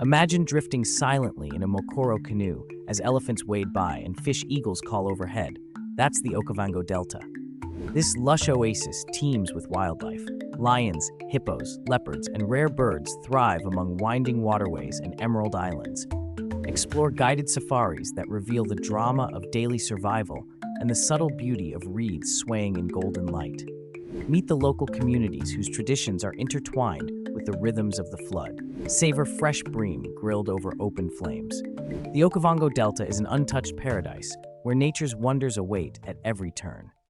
Imagine drifting silently in a Mokoro canoe as elephants wade by and fish eagles call overhead. That's the Okavango Delta. This lush oasis teems with wildlife. Lions, hippos, leopards, and rare birds thrive among winding waterways and emerald islands. Explore guided safaris that reveal the drama of daily survival and the subtle beauty of reeds swaying in golden light. Meet the local communities whose traditions are intertwined with the rhythms of the flood. Savor fresh bream grilled over open flames. The Okavango Delta is an untouched paradise where nature's wonders await at every turn.